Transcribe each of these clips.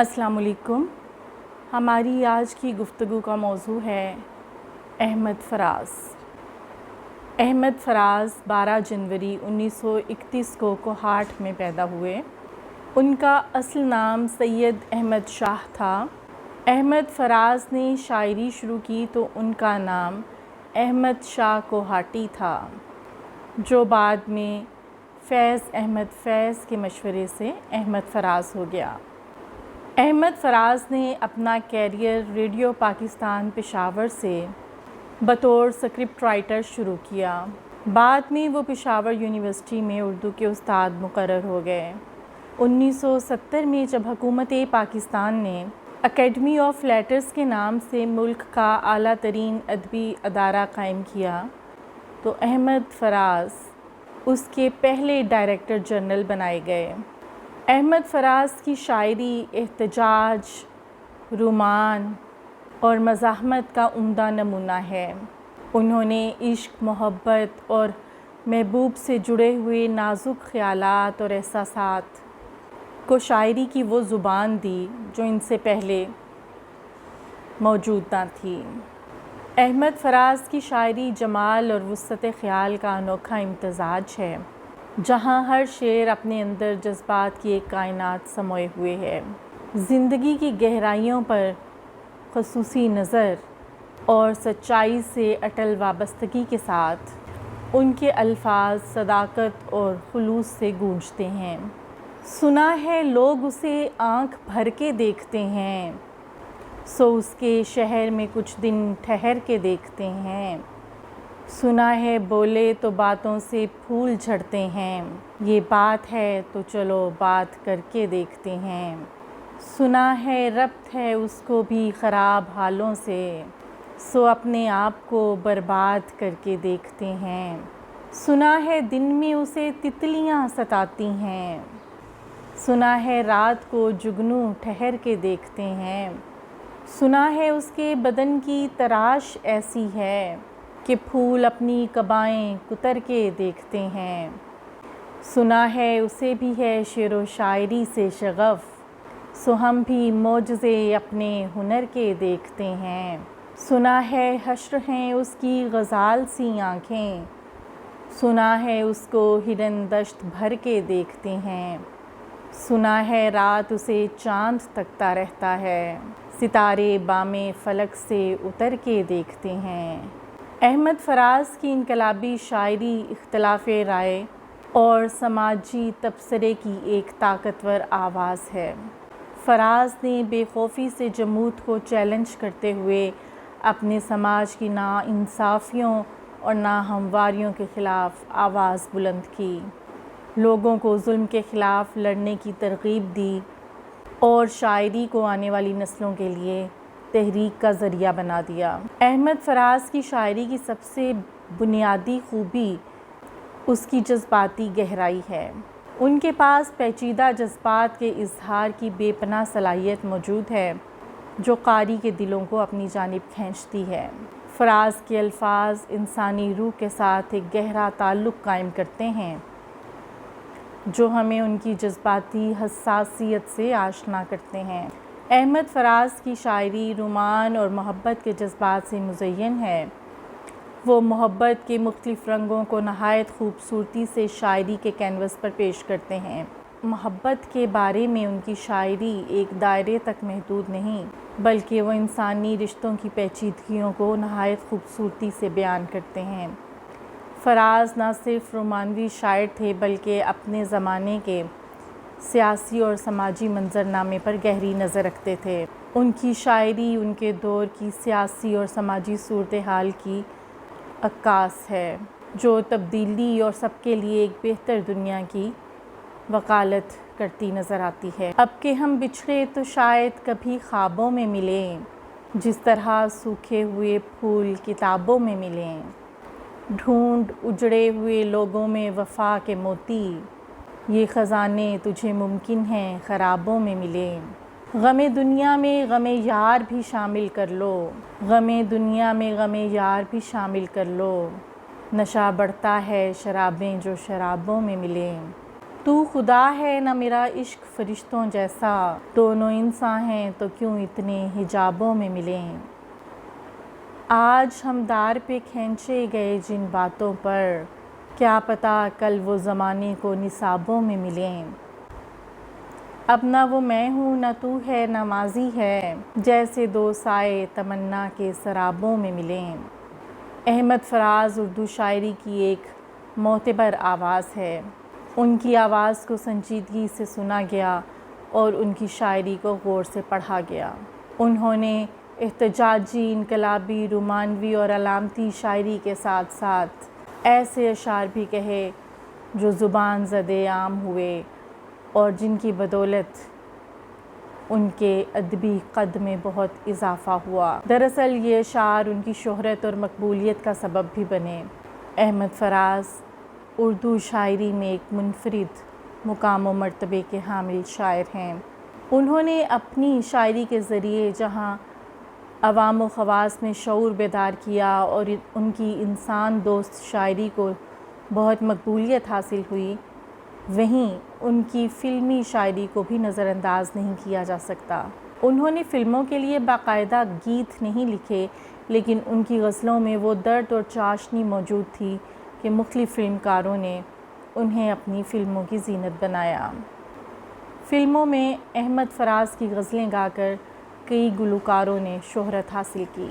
السلام علیکم۔ ہماری آج کی گفتگو کا موضوع ہے احمد فراز۔ احمد فراز 12 جنوری 1931 کو کوہاٹ میں پیدا ہوئے۔ ان کا اصل نام سید احمد شاہ تھا۔ احمد فراز نے شاعری شروع کی تو ان کا نام احمد شاہ کوہاٹی تھا، جو بعد میں فیض احمد فیض کے مشورے سے احمد فراز ہو گیا۔ احمد فراز نے اپنا کیریئر ریڈیو پاکستان پشاور سے بطور سکرپٹ رائٹر شروع کیا۔ بعد میں وہ پشاور یونیورسٹی میں اردو کے استاد مقرر ہو گئے۔ 1970 میں جب حکومت پاکستان نے اکیڈمی آف لیٹرز کے نام سے ملک کا اعلیٰ ترین ادبی ادارہ قائم کیا تو احمد فراز اس کے پہلے ڈائریکٹر جنرل بنائے گئے۔ احمد فراز کی شاعری احتجاج، رومان اور مزاحمت کا عمدہ نمونہ ہے۔ انہوں نے عشق، محبت اور محبوب سے جڑے ہوئے نازک خیالات اور احساسات کو شاعری کی وہ زبان دی جو ان سے پہلے موجود نہ تھی۔ احمد فراز کی شاعری جمال اور وسعت خیال کا انوکھا امتزاج ہے، جہاں ہر شعر اپنے اندر جذبات کی ایک کائنات سموئے ہوئے ہے۔ زندگی کی گہرائیوں پر خصوصی نظر اور سچائی سے اٹل وابستگی کے ساتھ ان کے الفاظ صداقت اور خلوص سے گونجتے ہیں۔ سنا ہے لوگ اسے آنکھ بھر کے دیکھتے ہیں، سو اس کے شہر میں کچھ دن ٹھہر کے دیکھتے ہیں۔ سنا ہے بولے تو باتوں سے پھول جھڑتے ہیں، یہ بات ہے تو چلو بات کر کے دیکھتے ہیں۔ سنا ہے ربط ہے اس کو بھی خراب حالوں سے، سو اپنے آپ کو برباد کر کے دیکھتے ہیں۔ سنا ہے دن میں اسے تتلیاں ستاتی ہیں، سنا ہے رات کو جگنو ٹھہر کے دیکھتے ہیں۔ سنا ہے اس کے بدن کی تراش ایسی ہے کہ پھول اپنی قبائیں کتر کے دیکھتے ہیں۔ سنا ہے اسے بھی ہے شعر و شاعری سے شغف، سو ہم بھی معجزے اپنے ہنر کے دیکھتے ہیں۔ سنا ہے حشر ہیں اس کی غزال سی آنکھیں، سنا ہے اس کو ہرن دشت بھر کے دیکھتے ہیں۔ سنا ہے رات اسے چاند تکتا رہتا ہے، ستارے بام فلک سے اتر کے دیکھتے ہیں۔ احمد فراز کی انقلابی شاعری اختلاف رائے اور سماجی تبصرے کی ایک طاقتور آواز ہے۔ فراز نے بے خوفی سے جمود کو چیلنج کرتے ہوئے اپنے سماج کی ناانصافیوں اور ناہمواریوں کے خلاف آواز بلند کی، لوگوں کو ظلم کے خلاف لڑنے کی ترغیب دی اور شاعری کو آنے والی نسلوں کے لیے تحریک کا ذریعہ بنا دیا۔ احمد فراز کی شاعری کی سب سے بنیادی خوبی اس کی جذباتی گہرائی ہے۔ ان کے پاس پیچیدہ جذبات کے اظہار کی بے پناہ صلاحیت موجود ہے جو قاری کے دلوں کو اپنی جانب کھینچتی ہے۔ فراز کے الفاظ انسانی روح کے ساتھ ایک گہرا تعلق قائم کرتے ہیں جو ہمیں ان کی جذباتی حساسیت سے آشنا کرتے ہیں۔ احمد فراز کی شاعری رومان اور محبت کے جذبات سے مزین ہے۔ وہ محبت کے مختلف رنگوں کو نہایت خوبصورتی سے شاعری کے کینوس پر پیش کرتے ہیں۔ محبت کے بارے میں ان کی شاعری ایک دائرے تک محدود نہیں، بلکہ وہ انسانی رشتوں کی پیچیدگیوں کو نہایت خوبصورتی سے بیان کرتے ہیں۔ فراز نہ صرف رومانوی شاعر تھے بلکہ اپنے زمانے کے سیاسی اور سماجی منظرنامے پر گہری نظر رکھتے تھے۔ ان کی شاعری ان کے دور کی سیاسی اور سماجی صورتحال کی عکاس ہے، جو تبدیلی اور سب کے لیے ایک بہتر دنیا کی وکالت کرتی نظر آتی ہے۔ اب کہ ہم بچھڑے تو شاید کبھی خوابوں میں ملیں، جس طرح سوکھے ہوئے پھول کتابوں میں ملیں۔ ڈھونڈ اجڑے ہوئے لوگوں میں وفا کے موتی، یہ خزانے تجھے ممکن ہیں خرابوں میں ملیں۔ غم دنیا میں غم یار بھی شامل کر لو، غم دنیا میں غم یار بھی شامل کر لو، نشہ بڑھتا ہے شرابیں جو شرابوں میں ملیں۔ تو خدا ہے نہ میرا عشق فرشتوں جیسا، دونوں انسان ہیں تو کیوں اتنے حجابوں میں ملیں۔ آج ہم دار پہ کھینچے گئے جن باتوں پر، کیا پتہ کل وہ زمانے کو نصابوں میں ملیں۔ اب نہ وہ میں ہوں نہ تو ہے نہ ماضی ہے، جیسے دو سائے تمنا کے سرابوں میں ملیں۔ احمد فراز اردو شاعری کی ایک معتبر آواز ہے۔ ان کی آواز کو سنجیدگی سے سنا گیا اور ان کی شاعری کو غور سے پڑھا گیا۔ انہوں نے احتجاجی، انقلابی، رومانوی اور علامتی شاعری کے ساتھ ساتھ ایسے اشعار بھی کہے جو زبان زدِ عام ہوئے اور جن کی بدولت ان کے ادبی قد میں بہت اضافہ ہوا۔ دراصل یہ اشعار ان کی شہرت اور مقبولیت کا سبب بھی بنے۔ احمد فراز اردو شاعری میں ایک منفرد مقام و مرتبے کے حامل شاعر ہیں۔ انہوں نے اپنی شاعری کے ذریعے جہاں عوام و خواص میں شعور بیدار کیا اور ان کی انسان دوست شاعری کو بہت مقبولیت حاصل ہوئی، وہیں ان کی فلمی شاعری کو بھی نظر انداز نہیں کیا جا سکتا۔ انہوں نے فلموں کے لیے باقاعدہ گیت نہیں لکھے، لیکن ان کی غزلوں میں وہ درد اور چاشنی موجود تھی کہ مختلف فلم کاروں نے انہیں اپنی فلموں کی زینت بنایا۔ فلموں میں احمد فراز کی غزلیں گا کر کئی گلوکاروں نے شہرت حاصل کی۔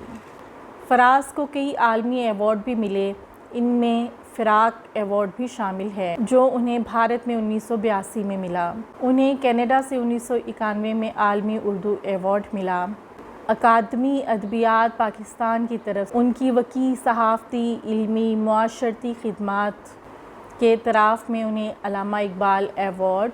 فراز کو کئی عالمی ایوارڈ بھی ملے، ان میں فراق ایوارڈ بھی شامل ہے جو انہیں بھارت میں 1982 میں ملا۔ انہیں کینیڈا سے 1991 میں عالمی اردو ایوارڈ ملا۔ اکادمی ادبیات پاکستان کی طرف ان کی وسیع صحافتی، علمی، معاشرتی خدمات کے اعتراف میں انہیں علامہ اقبال ایوارڈ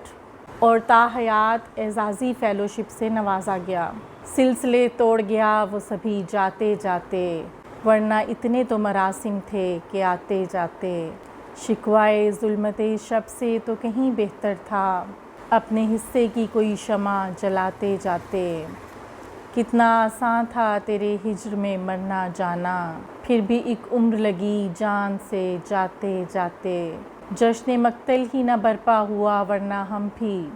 اور تا حیات اعزازی فیلوشپ سے نوازا گیا۔ سلسلے توڑ گیا وہ سبھی جاتے جاتے، ورنہ اتنے تو مراسم تھے کہ آتے جاتے، شکوائے ظلمت شب سے تو کہیں بہتر تھا، اپنے حصے کی کوئی شمع جلاتے جاتے، کتنا آسان تھا تیرے ہجر میں مرنا جانا، پھر بھی ایک عمر لگی جان سے جاتے جاتے، جشن مقتل ہی نہ برپا ہوا ورنہ ہم بھی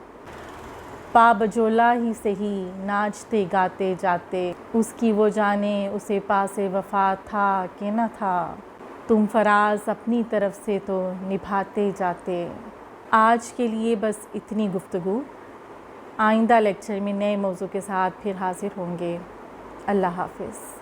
پا بجولا ہی سہی ناچتے گاتے جاتے، اس کی وہ جانے اسے پاس وفا تھا کہ نہ تھا، تم فراز اپنی طرف سے تو نبھاتے جاتے۔ آج کے لیے بس اتنی گفتگو، آئندہ لیکچر میں نئے موضوع کے ساتھ پھر حاضر ہوں گے۔ اللہ حافظ۔